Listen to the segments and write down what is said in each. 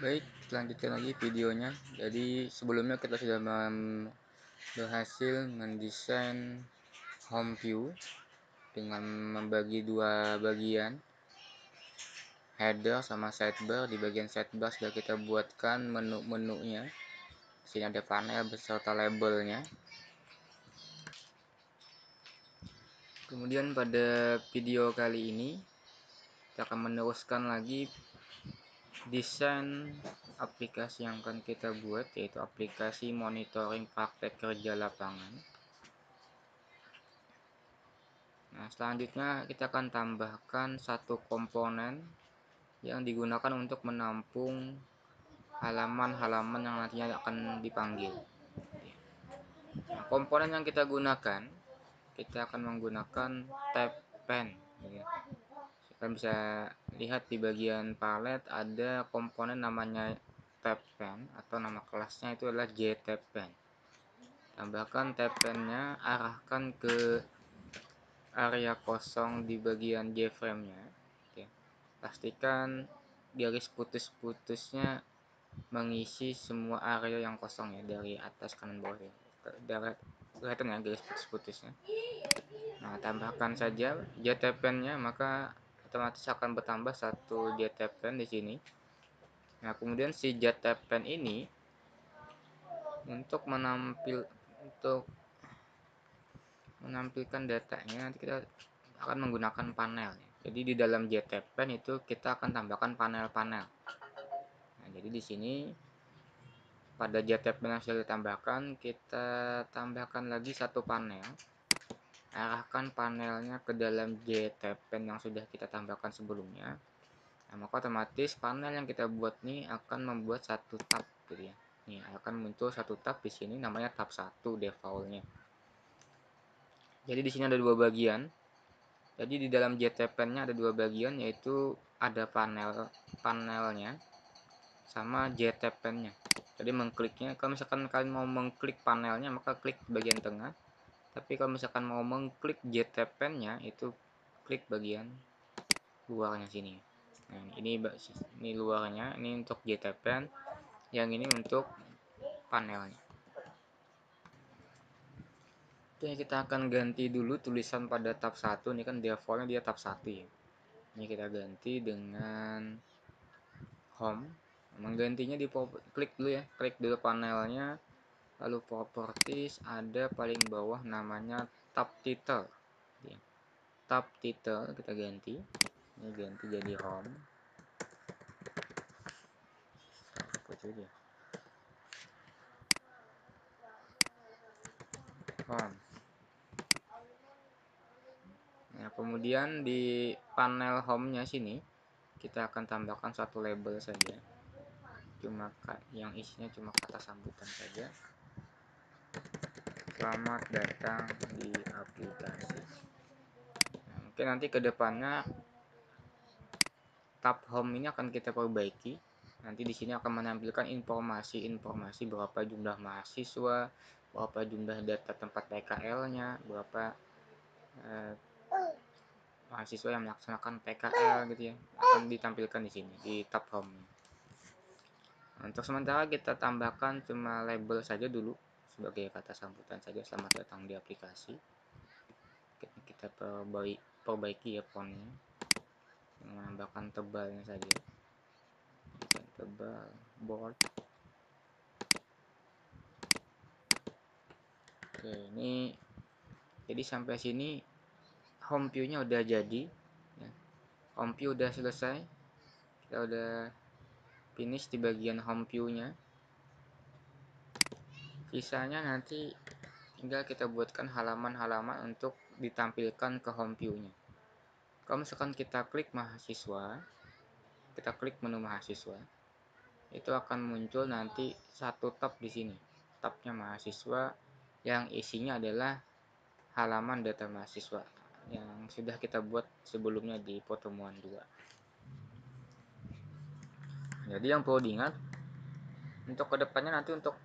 Baik, lanjutkan lagi videonya. Jadi sebelumnya kita sudah berhasil mendesain home view dengan membagi dua bagian, header sama sidebar. Di bagian sidebar sudah kita buatkan menu-menunya. Di sini ada panel beserta labelnya. Kemudian pada video kali ini kita akan meneruskan lagi desain aplikasi yang akan kita buat, yaitu aplikasi monitoring praktek kerja lapangan. Nah, selanjutnya kita akan tambahkan satu komponen yang digunakan untuk menampung halaman-halaman yang nantinya akan dipanggil. Nah, komponen yang kita gunakan, kita akan menggunakan tab pen. Kita bisa lihat di bagian palet ada komponen namanya tab pen, atau nama kelasnya itu adalah JTabPen. Tambahkan tab pennya, arahkan ke area kosong di bagian J-frame-nya. Pastikan garis putus-putusnya mengisi semua area yang kosong ya, dari atas kanan bawah ya. Kelihatan ya garis putus-putusnya. Nah, tambahkan saja JTabPen-nya, maka otomatis akan bertambah satu JTabPen di sini. Nah, kemudian si JTabPen ini untuk menampilkan datanya, nanti kita akan menggunakan panel. Jadi di dalam JTabPen itu kita akan tambahkan panel-panel. Nah, jadi di sini pada JTabPen yang sudah ditambahkan, kita tambahkan lagi satu panel. Arahkan panelnya ke dalam JTabPen yang sudah kita tambahkan sebelumnya. Nah, maka otomatis panel yang kita buat ini akan membuat satu tab gitu ya. Nih, akan muncul satu tab di sini, namanya tab 1 defaultnya. Jadi di sini ada dua bagian. Jadi di dalam JTabPen-nya ada dua bagian, yaitu ada panelnya sama JTabPen-nya. Jadi mengkliknya, kalau misalkan kalian mau mengklik panelnya maka klik bagian tengah. Tapi kalau misalkan mau mengklik JTabPen-nya itu klik bagian luarnya sini. Nah, ini luarnya, ini untuk JTabPen, yang ini untuk panelnya. Oke, kita akan ganti dulu tulisan pada tab 1. Ini kan defaultnya dia tab 1 ya. Ini kita ganti dengan home. Menggantinya klik dulu ya, klik dulu panelnya, lalu properties, ada paling bawah namanya tab title ya. Tab title kita ganti, ini ganti jadi home. Home. Nah, kemudian di panel home-nya sini kita akan tambahkan satu label saja, cuma yang isinya cuma kata sambutan saja. Selamat datang di aplikasi. Nah, mungkin nanti kedepannya tab home ini akan kita perbaiki. Nanti di sini akan menampilkan informasi berapa jumlah mahasiswa, berapa jumlah data tempat PKL-nya, berapa mahasiswa yang melaksanakan PKL gitu ya, akan ditampilkan di sini di tab home. Untuk sementara kita tambahkan cuma label saja dulu sebagai kata sambutan saja, selamat datang di aplikasi. Kita perbaiki ya fontnya, menambahkan tebalnya saja, tebal, bold. Oke, ini jadi sampai sini home view-nya udah jadi ya. Home view udah selesai, kita udah finish di bagian home view-nya. Sisanya nanti tinggal kita buatkan halaman-halaman untuk ditampilkan ke home view-nya. Kalau misalkan kita klik mahasiswa, kita klik menu mahasiswa, itu akan muncul nanti satu tab di sini, tabnya mahasiswa, yang isinya adalah halaman data mahasiswa yang sudah kita buat sebelumnya di pertemuan 2. Jadi yang perlu diingat, untuk kedepannya nanti untuk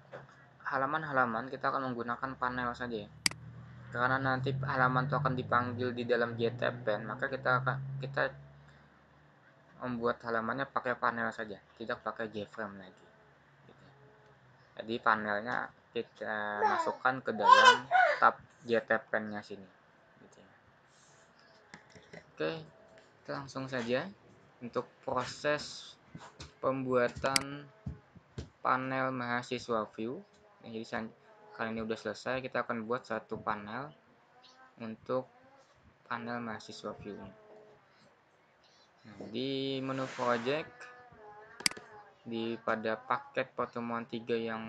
halaman-halaman kita akan menggunakan panel saja ya. Karena nanti halaman itu akan dipanggil di dalam JTabPen, maka kita membuat halamannya pakai panel saja, tidak pakai JFrame lagi. Jadi panelnya kita masukkan ke dalam tab JTPen-nya sini. Oke, kita langsung saja untuk proses pembuatan panel mahasiswa view. Jadi kali ini udah selesai, kita akan buat satu panel untuk panel mahasiswa view-nya. Nah, di menu project pada paket pertemuan 3 yang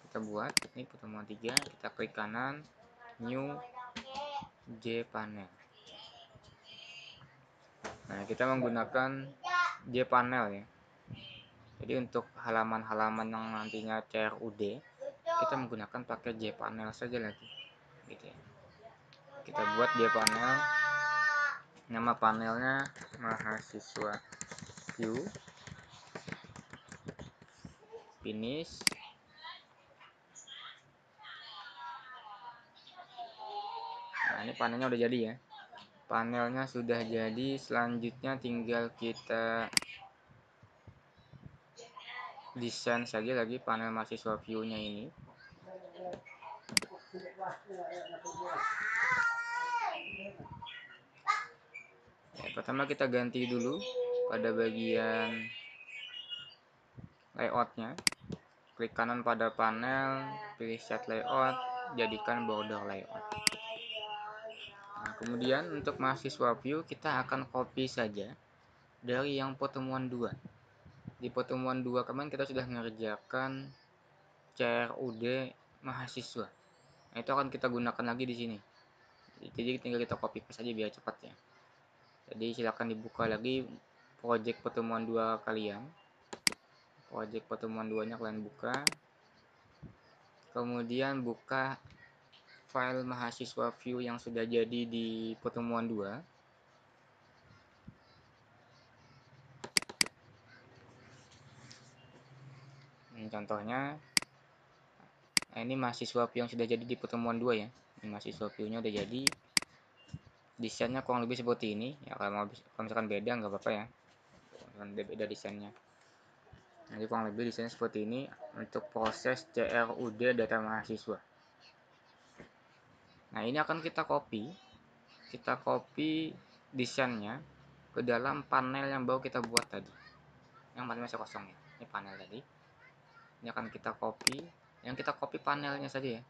kita buat, ini pertemuan 3, kita klik kanan, new JPanel. Nah, kita menggunakan JPanel ya. Jadi untuk halaman-halaman yang nantinya CRUD, kita menggunakan pakai JPanel saja lagi, gitu ya. Kita buat JPanel, nama panelnya mahasiswa view, finish. Nah, ini panelnya udah jadi ya. Panelnya sudah jadi, selanjutnya tinggal kita desain saja lagi panel mahasiswa view-nya ini. Ya, pertama kita ganti dulu pada bagian layoutnya. Klik kanan pada panel, pilih set layout, jadikan border layout. Nah, kemudian untuk mahasiswa view kita akan copy saja dari yang pertemuan 2. Di pertemuan 2 kemarin kita sudah mengerjakan CRUD mahasiswa. Nah, itu akan kita gunakan lagi di sini. Jadi tinggal kita copy paste saja biar cepat ya. Jadi silakan dibuka lagi project pertemuan 2 kalian. Project pertemuan 2-nya kalian buka. Kemudian buka file mahasiswa view yang sudah jadi di pertemuan 2. Contohnya, nah ini mahasiswa view yang sudah jadi di pertemuan 2 ya. Ini mahasiswa view-nya udah jadi. Desainnya kurang lebih seperti ini. Ya kalau misalkan beda nggak apa-apa ya. Kalau beda desainnya. Jadi kurang lebih desainnya seperti ini untuk proses CRUD data mahasiswa. Nah, ini akan kita copy. Kita copy desainnya ke dalam panel yang baru kita buat tadi. Yang panel masih kosong ya. Ini panel tadi. Ini akan kita copy. Yang kita copy panelnya saja ya.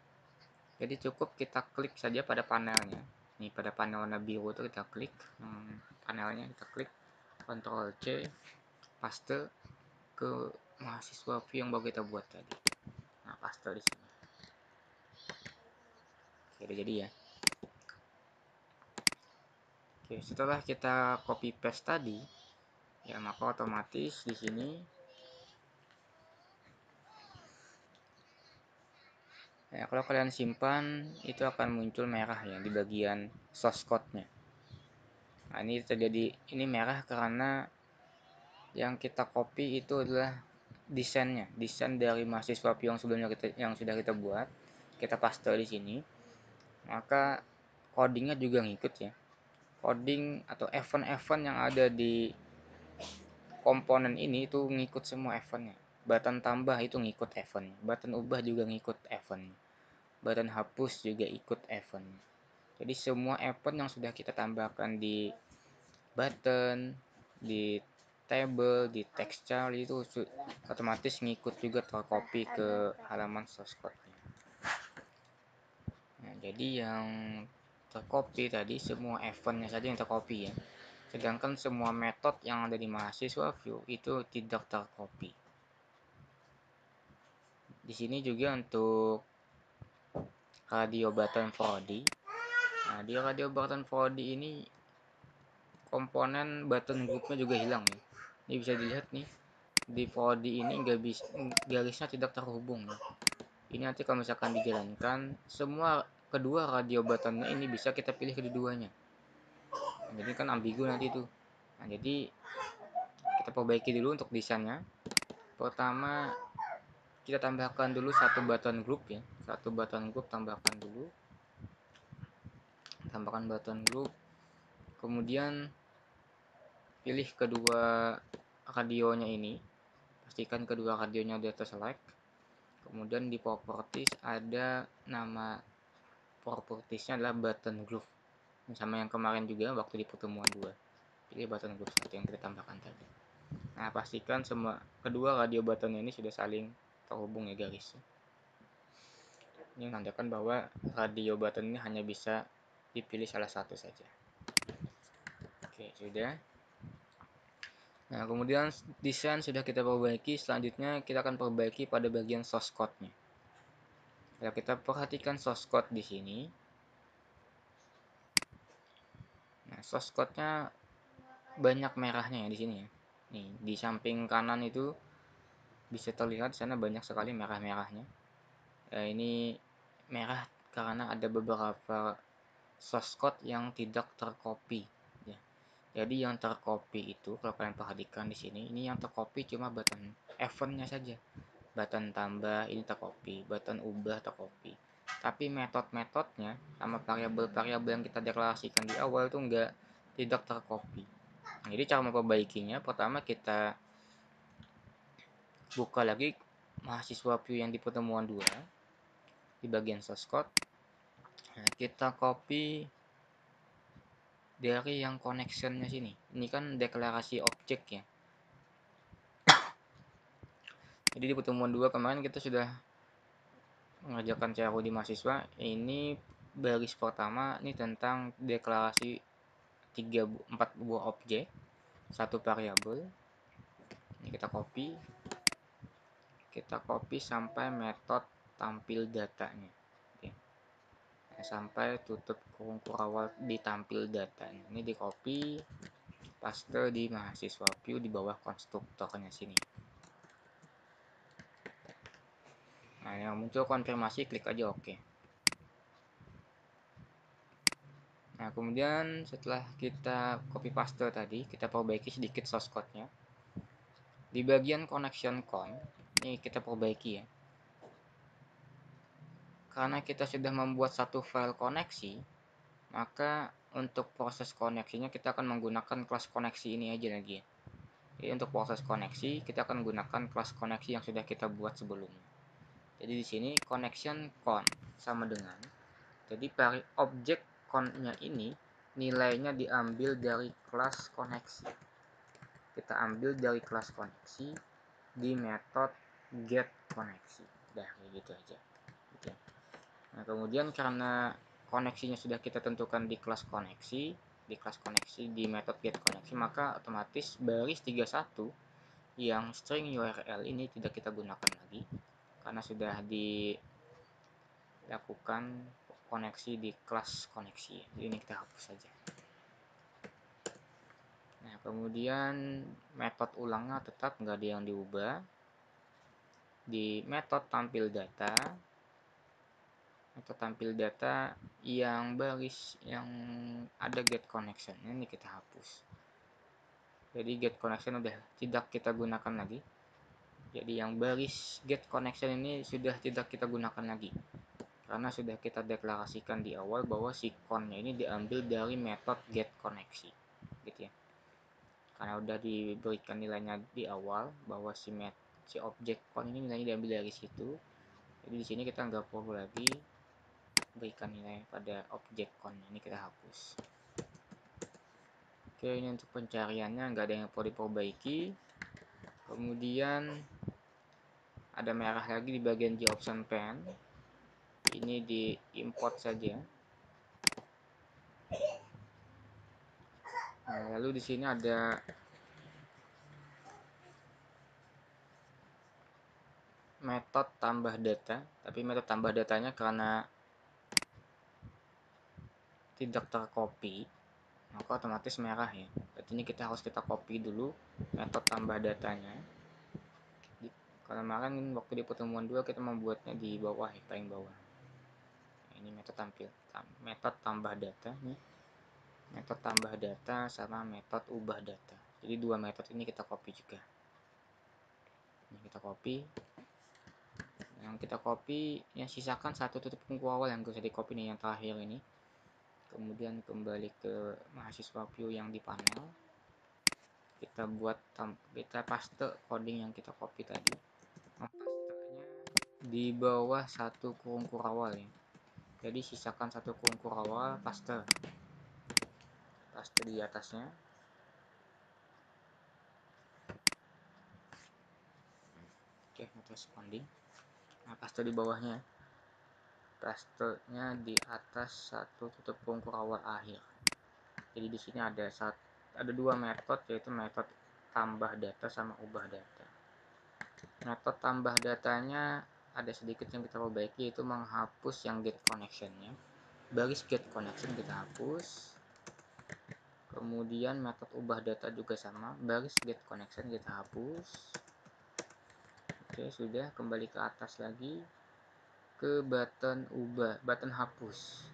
Jadi cukup kita klik saja pada panelnya. Ini pada panel warna biru itu kita klik panelnya, kita klik Ctrl C, paste ke mahasiswa view yang baru kita buat tadi. Nah, paste di sini. Oke, udah jadi ya. Oke, setelah kita copy paste tadi, ya maka otomatis di sini ya kalau kalian simpan itu akan muncul merah ya di bagian source code-nya. Nah, ini terjadi ini merah karena yang kita copy itu adalah desainnya, desain dari mahasiswa view yang sebelumnya yang sudah kita buat, kita paste di sini. Maka codingnya juga ngikut ya. Coding atau event-event yang ada di komponen ini itu ngikut semua eventnya. Button tambah itu ngikut eventnya, button ubah juga ngikut eventnya, button hapus juga ikut eventnya. Jadi semua event yang sudah kita tambahkan di button, di table, di texture itu otomatis ngikut juga tercopy ke halaman source code-nya. Nah, jadi yang tercopy tadi semua eventnya saja yang tercopy ya. Sedangkan semua metode yang ada di mahasiswa view itu tidak tercopy. Di sini juga untuk radio button 4D. Nah, di radio button 4D ini komponen button groupnya juga hilang ya. Ini bisa dilihat nih di 4D ini garisnya tidak terhubung ya. Ini nanti kalau misalkan dijalankan semua kedua radio buttonnya ini bisa kita pilih keduanya. Nah, jadi kan ambigu nanti itu. Nah, jadi kita perbaiki dulu untuk desainnya. Pertama kita tambahkan dulu satu button group ya, satu button group tambahkan dulu, tambahkan button group, kemudian pilih kedua radionya ini, pastikan kedua radionya udah terselect. Kemudian di properties ada nama propertiesnya adalah button groove, sama yang kemarin juga waktu di pertemuan 2. Pilih button groove 1 yang kita tambahkan tadi. Nah, pastikan semua kedua radio button ini sudah saling terhubung ya garis. Ini menandakan bahwa radio button ini hanya bisa dipilih salah satu saja. Oke, sudah. Nah, kemudian desain sudah kita perbaiki. Selanjutnya kita akan perbaiki pada bagian source code-nya. Kalau kita perhatikan source code di sini. Nah, source code-nya banyak merahnya ya di sini ya. Nih, di samping kanan itu bisa terlihat di sana banyak sekali merah-merahnya. Ini merah karena ada beberapa source code yang tidak tercopy ya. Jadi yang tercopy itu kalau kalian perhatikan di sini, ini yang tercopy cuma button eventnya saja. Button tambah ini tercopy, button ubah tercopy. Tapi metode-metodenya sama variabel-variabel yang kita deklarasikan di awal itu tidak tercopy. Jadi cara memperbaikinya, pertama kita buka lagi mahasiswa view yang di pertemuan 2 di bagian source code. Nah, kita copy dari yang connectionnya sini. Ini kan deklarasi objek ya. Jadi di pertemuan 2 kemarin kita sudah mengerjakan CRO di mahasiswa. Ini baris pertama ini tentang deklarasi 4 buah objek, satu variabel. Ini kita copy sampai metode tampil datanya. Oke. Nah, sampai tutup kurung kurawal di tampil datanya. Ini di copy, paste di mahasiswa view di bawah konstruktornya sini. Nah, yang muncul konfirmasi, klik aja OK. Nah, kemudian setelah kita copy paste tadi, kita perbaiki sedikit source code-nya. Di bagian connection con, ini kita perbaiki ya. Karena kita sudah membuat satu file koneksi, maka untuk proses koneksinya kita akan menggunakan kelas koneksi ini aja lagi ya. Jadi untuk proses koneksi, kita akan menggunakan kelas koneksi yang sudah kita buat sebelumnya. Jadi di sini connection con sama dengan, jadi objek con-nya ini nilainya diambil dari kelas koneksi. Kita ambil dari kelas koneksi di metode get koneksi. Udah kayak gitu aja. Gitu. Nah, kemudian karena koneksinya sudah kita tentukan di kelas koneksi di metode get koneksi, maka otomatis baris 31 yang string URL ini tidak kita gunakan lagi karena sudah dilakukan koneksi di kelas koneksi. Jadi ini kita hapus saja. Nah, kemudian metode ulangnya tetap nggak ada yang diubah. Di metode tampil data yang baris yang ada get connection ini kita hapus. Jadi get connection udah tidak kita gunakan lagi. Jadi yang baris get connection ini sudah tidak kita gunakan lagi. Karena sudah kita deklarasikan di awal bahwa si con-nya ini diambil dari metode get koneksi. Gitu ya. Karena udah diberikan nilainya di awal bahwa si objek con ini nilainya diambil dari situ. Jadi di sini kita nggak perlu lagi berikan nilai pada objek con, ini kita hapus. Oke, ini untuk pencariannya nggak ada yang perlu diperbaiki. Kemudian ada merah lagi di bagian option pen. Ini di import saja. Nah, lalu di sini ada metode tambah data, tapi metode tambah datanya karena tidak tercopy, maka otomatis merah ya. Berarti ini kita copy dulu metode tambah datanya. Kemarin waktu di pertemuan 2 kita membuatnya di bawah ya, paling bawah. Ini metode tambah data nih. Metode tambah data sama metode ubah data. Jadi dua metode ini kita copy juga. Ini kita copy. Yang kita copy, yang sisakan satu tutup kurung awal yang bisa di copy nih yang terakhir ini. Kemudian kembali ke mahasiswa view yang di panel. kita paste coding yang kita copy tadi. Pastenya di bawah satu kurung kurawal ya. Jadi sisakan satu kurung kurawal, paste di atasnya. Oke, atas coding. Nah, paste di bawahnya. Pastenya di atas satu tutup kurung kurawal akhir. Jadi di sini ada dua metode, yaitu metode tambah data sama ubah data. Metode tambah datanya ada sedikit yang kita perbaiki, yaitu menghapus yang get connectionnya. Baris get connection kita hapus. Kemudian metode ubah data juga sama, baris get connection kita hapus. Oke, sudah. Kembali ke atas lagi, ke button hapus.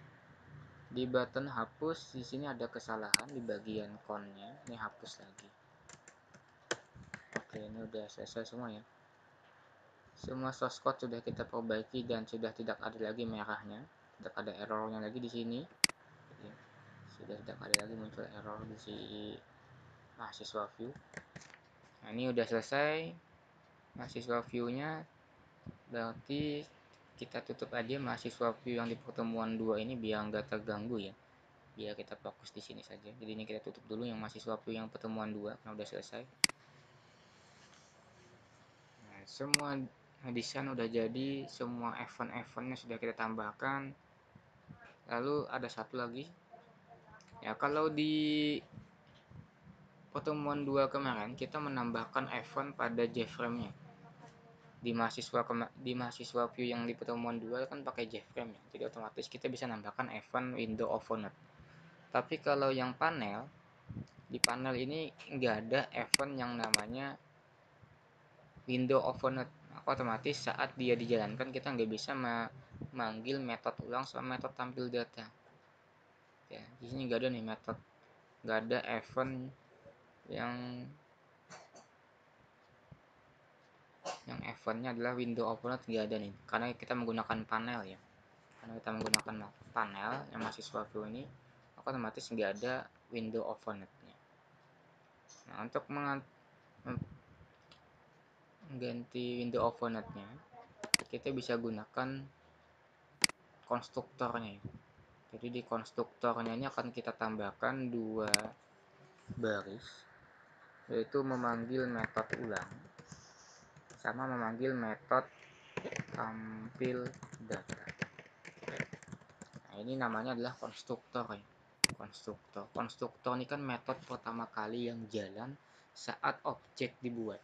Di button hapus di sini ada kesalahan di bagian konnya, ini hapus lagi. Oke, ini udah selesai semua ya. Semua source code sudah kita perbaiki dan sudah tidak ada lagi merahnya, tidak ada errornya lagi di sini. Jadi, sudah tidak ada lagi muncul error di si mahasiswa view. Nah, ini udah selesai mahasiswa view-nya. Berarti kita tutup aja mahasiswa view yang di pertemuan 2 ini biar nggak terganggu ya. Biar kita fokus di sini saja. Jadi ini kita tutup dulu yang mahasiswa view yang pertemuan 2 karena udah selesai. Nah, semua desain udah jadi, semua event-eventnya sudah kita tambahkan. Lalu ada satu lagi. Ya, kalau di pertemuan 2 kemarin kita menambahkan event pada JFrame-nya. Di mahasiswa view yang di pertemuan 2 kan pakai JFrame ya. Jadi otomatis kita bisa nambahkan event window opener. Tapi kalau yang panel, di panel ini nggak ada event yang namanya window opener. Otomatis saat dia dijalankan kita nggak bisa memanggil metode ulang sama metode tampil data. Ya, di sini nggak ada nih metode, nggak ada event yang eventnya adalah window opener, nggak ada nih karena kita menggunakan panel ya. Karena kita menggunakan panel yang mahasiswa view ini, otomatis nggak ada window opener-nya. Nah, untuk mengganti window opener-nya, kita bisa gunakan konstruktornya ya. Jadi di konstruktornya ini akan kita tambahkan dua baris, yaitu memanggil metode ulang sama memanggil metode tampil data. Nah, ini namanya adalah konstruktor ya. Konstruktor ini kan metode pertama kali yang jalan saat objek dibuat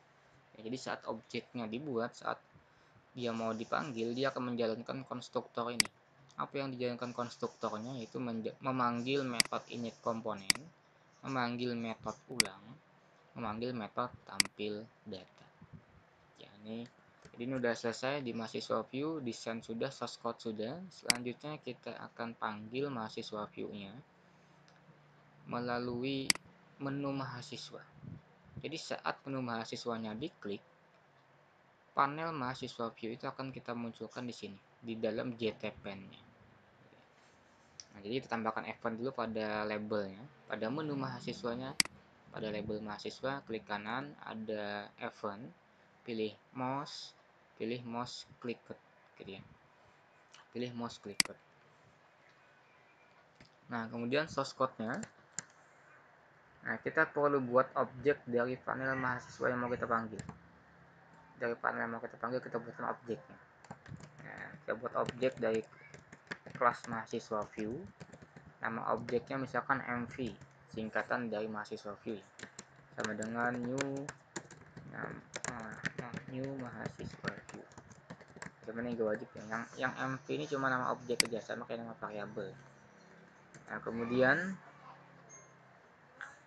ya. Jadi saat objeknya dibuat, saat dia mau dipanggil, dia akan menjalankan konstruktor ini. Apa yang dijalankan konstruktornya yaitu memanggil metode init komponen, memanggil metode ulang, memanggil metode tampil data ya. Jadi ini udah selesai di mahasiswa view, desain sudah, source code sudah. Selanjutnya kita akan panggil mahasiswa view-nya melalui menu mahasiswa. Jadi saat menu mahasiswanya diklik, panel mahasiswa view itu akan kita munculkan di sini di dalam JTPen-nya. Nah, jadi kita tambahkan event dulu pada labelnya, pada menu mahasiswanya, pada label mahasiswa klik kanan ada event, pilih mouse clicked gitu ya. Pilih mouse clicked. Nah, kemudian source code-nya. Nah, kita perlu buat objek dari panel mahasiswa yang mau kita panggil. Dari panel yang mau kita panggil, kita buatkan objeknya. Nah, kita buat objek dari kelas mahasiswa view. Nama objeknya misalkan MV, singkatan dari mahasiswa view ya. Sama dengan new mahasiswa view. Sebenarnya gak wajib ya. Yang MV ini cuma nama objek aja, sama kayak nama variabel. Nah, kemudian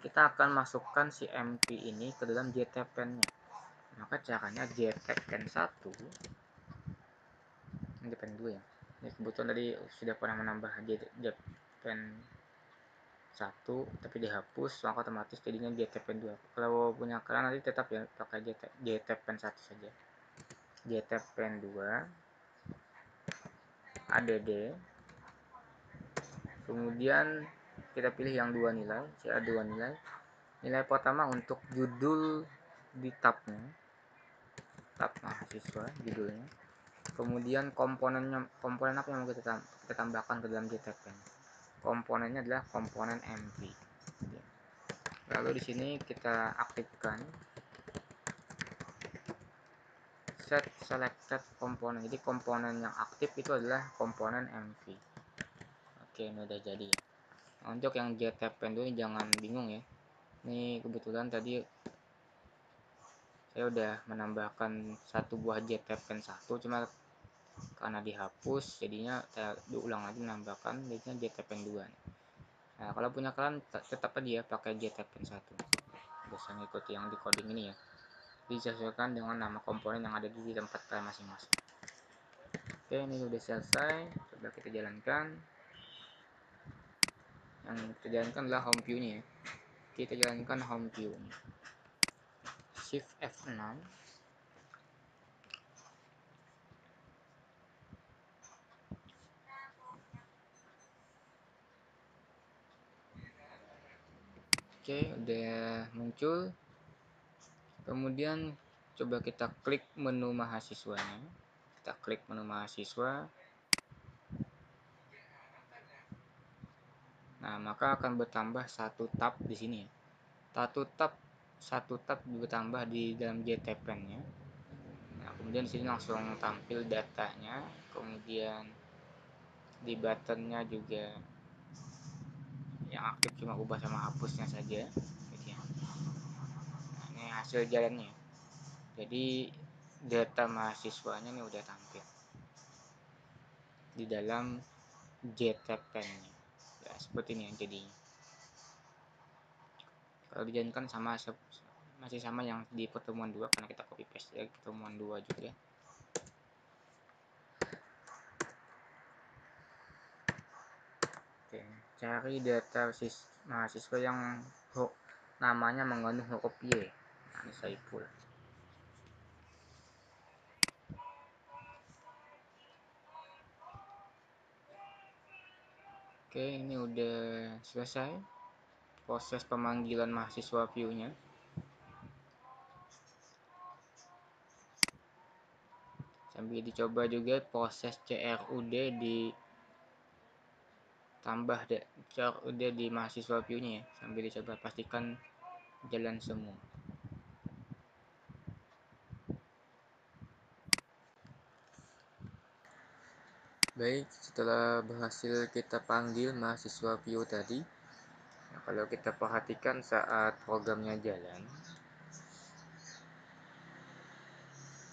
kita akan masukkan si MV ini ke dalam JTPen-nya. Maka caranya JTPen 1, ini pen 2 ya. Ini kebetulan tadi sudah pernah menambah JTPen 1 tapi dihapus, maka otomatis jadinya JTPen 2. Kalau punya kalian nanti tetap ya pakai JTPen 1 saja. JTPen 2 add, kemudian kita pilih yang 2 nilai, CA 2 nilai, Nilai pertama untuk judul di tabnya, tab mahasiswa judulnya. Kemudian komponen apa yang mau kita tambahkan ke dalam JTPen. Komponennya adalah komponen MV. Lalu di sini kita aktifkan set selected komponen. Jadi komponen yang aktif itu adalah komponen MV. Oke, ini udah jadi ya. Untuk yang JTPen dulu jangan bingung ya. Ini kebetulan tadi saya udah menambahkan satu buah JTPen satu, cuma karena dihapus jadinya saya diulang lagi menambahkan jadinya JTPen 2. Nah, kalau punya kalian tetap aja pakai JTPen 1. Bisa ngikuti yang di coding ini ya. Disesuaikan dengan nama komponen yang ada di tempat kalian masing-masing. Oke, ini udah selesai. Coba kita jalankan. Yang kita jalankan adalah home view-nya ya. Kita jalankan home view-nya. Shift F6. Oke, udah muncul. Kemudian coba kita klik menu mahasiswanya. Kita klik menu mahasiswa. Nah, maka akan bertambah satu tab di sini ya. Satu tab bertambah di dalam JTPen-nya. Nah, kemudian di sini langsung tampil datanya. Kemudian di buttonnya juga yang aktif cuma ubah sama hapusnya saja. Nah, ini hasil jalannya. Jadi data mahasiswanya ini udah tampil di dalam JTPen-nya. Ya, seperti ini jadinya. Kalau dijalankan masih sama yang di pertemuan 2 karena kita copy paste ya pertemuan 2 juga. Oke, cari data mahasiswa yang namanya mengandung huruf Y. Nah, ini Saiful. Oke, ini udah selesai proses pemanggilan mahasiswa view-nya. Sambil dicoba juga proses CRUD CRUD di mahasiswa view-nya ya. Sambil dicoba pastikan jalan semua. Baik, setelah berhasil kita panggil mahasiswa view tadi, nah, kalau kita perhatikan saat programnya jalan,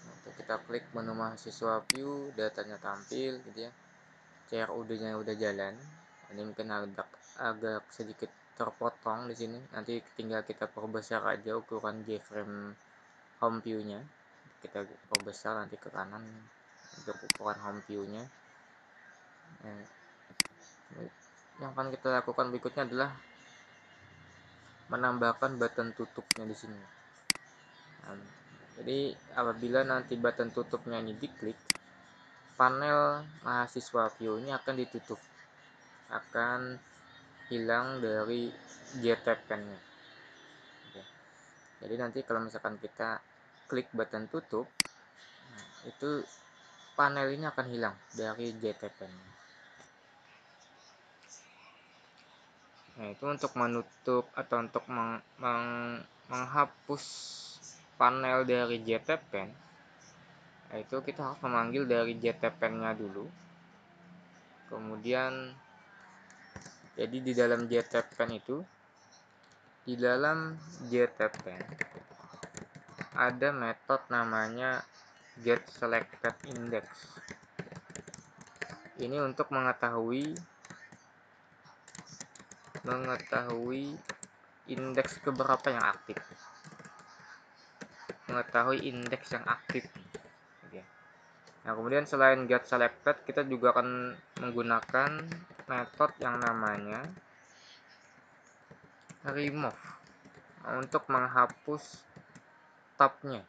untuk kita klik menu mahasiswa view, datanya tampil, gitu ya. CRUD-nya udah jalan. Ini mungkin agak sedikit terpotong di sini. Nanti tinggal kita perbesar aja ukuran JFrame home view-nya. Kita perbesar nanti ke kanan untuk ukuran home view-nya. Nah, yang akan kita lakukan berikutnya adalah menambahkan button tutupnya di sini. Nah, jadi apabila nanti button tutupnya ini diklik, panel mahasiswa view ini akan ditutup, akan hilang dari JTPen-nya. Jadi nanti kalau misalkan kita klik button tutup, itu panel ini akan hilang dari JTPen-nya. Nah, itu untuk menutup atau untuk menghapus panel dari JTPen, itu kita harus memanggil dari JTPen-nya dulu. Kemudian jadi di dalam JTPen itu, di dalam JTPen ada metode namanya getSelectedIndex. Ini untuk mengetahui indeks keberapa yang aktif. Mengetahui indeks yang aktif. Nah, kemudian selain getSelected, kita juga akan menggunakan metode yang namanya remove untuk menghapus tabnya.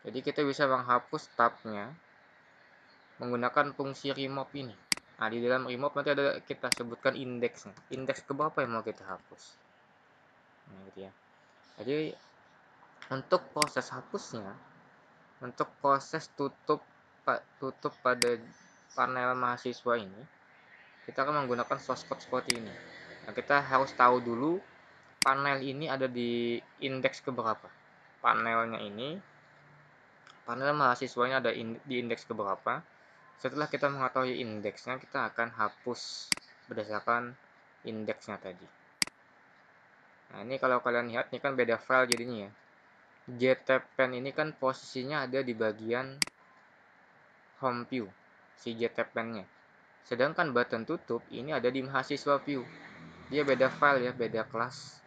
Jadi kita bisa menghapus tabnya menggunakan fungsi remove ini. Nah, di dalam remove nanti ada kita sebutkan indeksnya. Indeks keberapa yang mau kita hapus. Nah, gitu ya. Jadi untuk proses hapusnya, untuk proses tutup pada panel mahasiswa ini, kita akan menggunakan source code seperti ini. Nah, kita harus tahu dulu panel ini ada di indeks keberapa. Panel mahasiswanya ada di indeks keberapa. Setelah kita mengetahui indeksnya, kita akan hapus berdasarkan indeksnya tadi. Nah, ini kalau kalian lihat, ini kan beda file jadinya ya. JTPen ini kan posisinya ada di bagian home view, si JTPen-nya. Sedangkan button tutup ini ada di mahasiswa view. Dia beda file ya, beda kelas.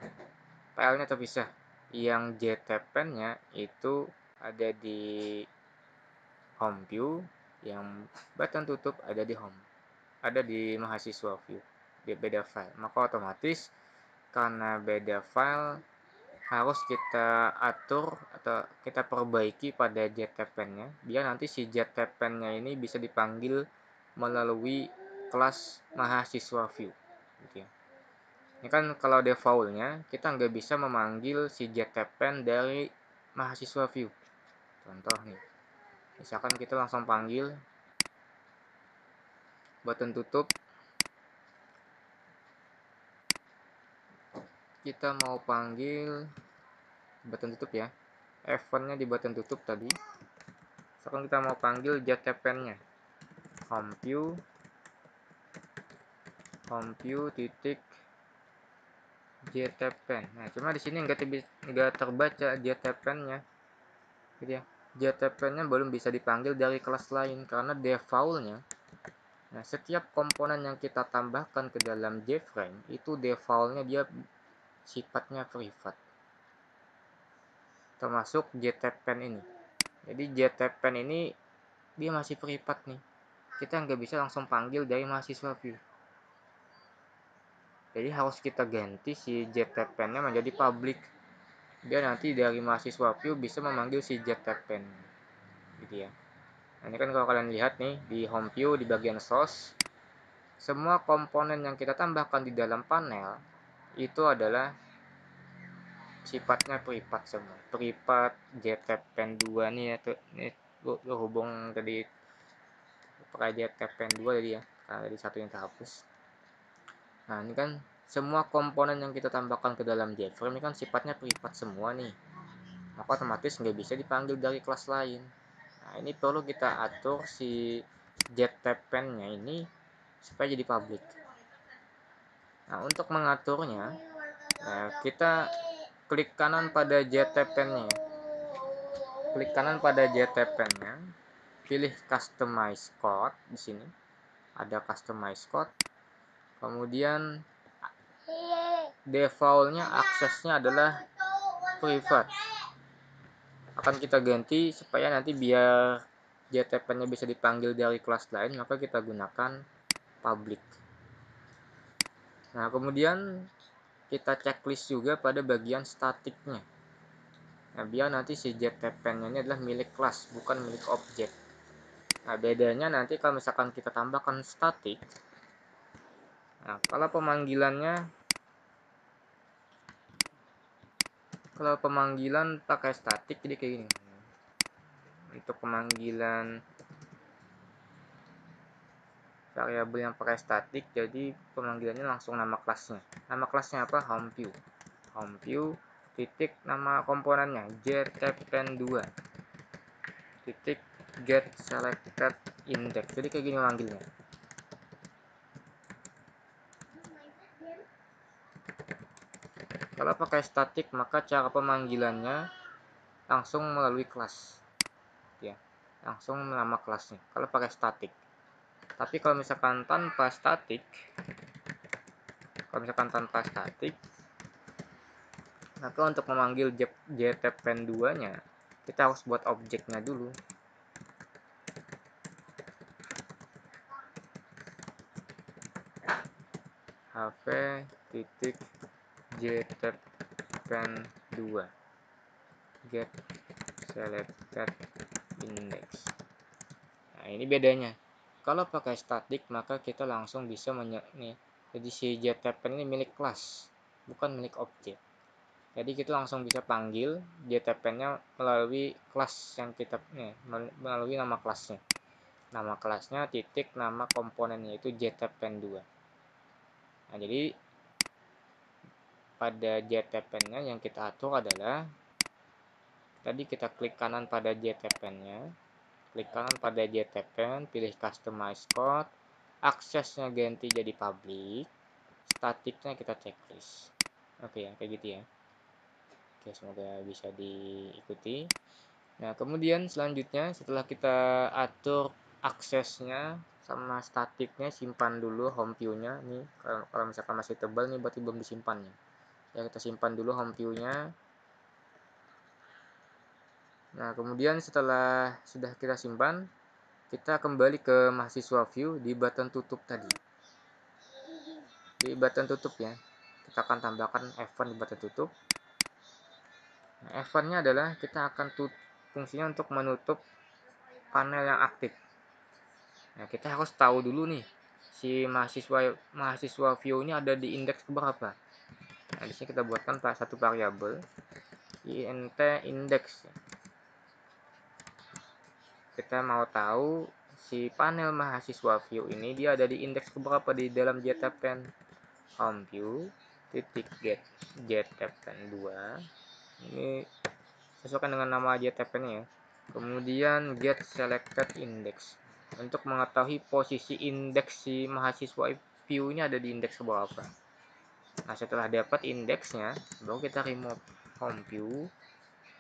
Filenya terpisah. Yang JTPen-nya itu ada di home view, yang button tutup ada di mahasiswa view. Dia beda file. Maka otomatis karena beda file, harus kita atur atau kita perbaiki pada JTPen-nya biar nanti si JTPen-nya ini bisa dipanggil melalui kelas mahasiswa view gitu ya. Ini kan kalau defaultnya kita nggak bisa memanggil si JTPen dari mahasiswa view. Contoh nih, misalkan kita langsung panggil button tutup, kita mau panggil button tutup ya, F1-nya di button tutup tadi. Sekarang kita mau panggil JTPen-nya, home view titik JTPen. Nah, cuma di sini nggak terbaca JTPen-nya, gitu ya. JTPen-nya belum bisa dipanggil dari kelas lain karena default-nya. Nah, setiap komponen yang kita tambahkan ke dalam JFrame itu default-nya dia sifatnya privat, termasuk JTPen ini. Jadi JTPen ini dia masih privat nih. Kita nggak bisa langsung panggil dari mahasiswa view. Jadi harus kita ganti si JTPen-nya menjadi public. Biar nanti dari mahasiswa view bisa memanggil si JTPen. Gitu ya. Nah, ini kan kalau kalian lihat nih di home view di bagian source, semua komponen yang kita tambahkan di dalam panel itu adalah sifatnya privat semua. Privat JTPen 2 nih ya tuh. Ini hubung tadi pakai JTPen 2 tadi ya. Karena tadi satu yang terhapus. Nah, ini kan semua komponen yang kita tambahkan ke dalam JFrame ini kan sifatnya privat semua nih. Maka otomatis nggak bisa dipanggil dari kelas lain. Nah, ini perlu kita atur si JTPen-nya ini supaya jadi public. Nah, untuk mengaturnya, kita klik kanan pada JTPen-nya. Klik kanan pada JTPen-nya, pilih Customize Code di sini. Ada Customize Code. Kemudian defaultnya aksesnya adalah privat. Akan kita ganti supaya nanti biar JTPen-nya bisa dipanggil dari kelas lain, maka kita gunakan public. Nah, kemudian kita checklist juga pada bagian statiknya. Nah, biar nanti si JTPen-nya ini adalah milik kelas, bukan milik objek. Nah, bedanya nanti kalau misalkan kita tambahkan statik, nah, kalau pemanggilan pakai statik jadi kayak gini. Untuk pemanggilan variabel yang pakai statik, jadi pemanggilannya langsung nama kelasnya. Nama kelasnya apa? Home view titik nama komponennya JTPen 2 titik get selected index. Jadi kayak gini manggilnya. Kalau pakai statik maka cara pemanggilannya langsung melalui kelas ya, langsung nama kelasnya kalau pakai statik. Tapi kalau misalkan tanpa statik, maka untuk memanggil JTPen 2 nya kita harus buat objeknya dulu. hv titik JTPen 2 get selected index. Nah, ini bedanya. Kalau pakai statik maka kita langsung bisa nih. Jadi si JTPen ini milik kelas, bukan milik objek. Jadi kita langsung bisa panggil JTPen-nya melalui kelas yang kita melalui nama kelasnya. Nama kelasnya titik nama komponennya itu JTPen2. Nah, jadi pada JTPen-nya yang kita atur adalah tadi kita klik kanan pada JTPen-nya, klik kanan pada JTPen, pilih customize code, aksesnya ganti jadi public, statiknya kita checklist. Oke ya, kayak gitu ya. Oke, semoga bisa diikuti. Nah, kemudian selanjutnya setelah kita atur aksesnya sama statiknya, simpan dulu home view-nya. Nih, kalau misalkan masih tebal nih berarti belum disimpan nih. Ya, kita simpan dulu home view-nya. Nah, kemudian setelah sudah kita simpan, kita kembali ke mahasiswa view di button tutup tadi. Di button tutup ya, kita akan tambahkan event di button tutup. Nah, event-nya adalah kita akan fungsinya untuk menutup panel yang aktif. Nah, kita harus tahu dulu nih, si mahasiswa view ini ada di indeks berapa. Nah, di sini kita buatkan satu variabel int index. Kita mau tahu si panel mahasiswa view ini dia ada di indeks berapa di dalam JTPen. Home view titik get JTPen 2. Ini sesuaikan dengan nama JTPen ya. Kemudian get selected index. Untuk mengetahui posisi indeks si mahasiswa view ini ada di indeks berapa. Nah, setelah dapat indeksnya, baru kita remove home view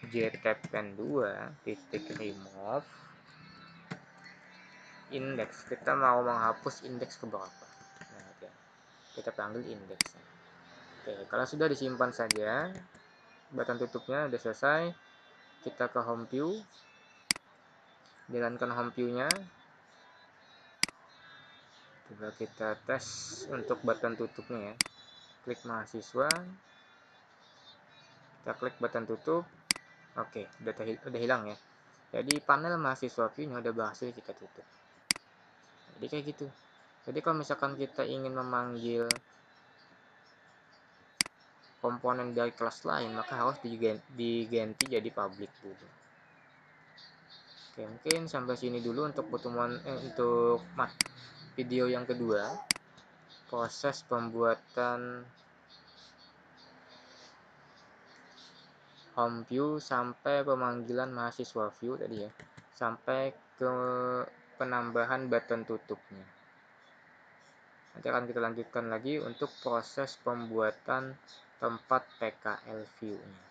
JTPen 2 titik remove index. Kita mau menghapus indeks ke berapa. Nah, oke. Kita panggil indeksnya. Oke, kalau sudah disimpan saja, button tutupnya sudah selesai. Kita ke home view, jalankan home view-nya. Coba kita tes untuk button tutupnya ya. Klik mahasiswa, kita klik button tutup. Oke, udah hilang ya. Jadi panel mahasiswa view-nya udah berhasil kita tutup. Jadi kayak gitu. Jadi kalau misalkan kita ingin memanggil komponen dari kelas lain, maka harus diganti jadi public dulu. Oke, mungkin sampai sini dulu untuk pertemuan untuk video yang kedua, proses pembuatan home view sampai pemanggilan mahasiswa view tadi ya, sampai ke penambahan button tutupnya. Nanti akan kita lanjutkan lagi untuk proses pembuatan tempat PKL view-nya.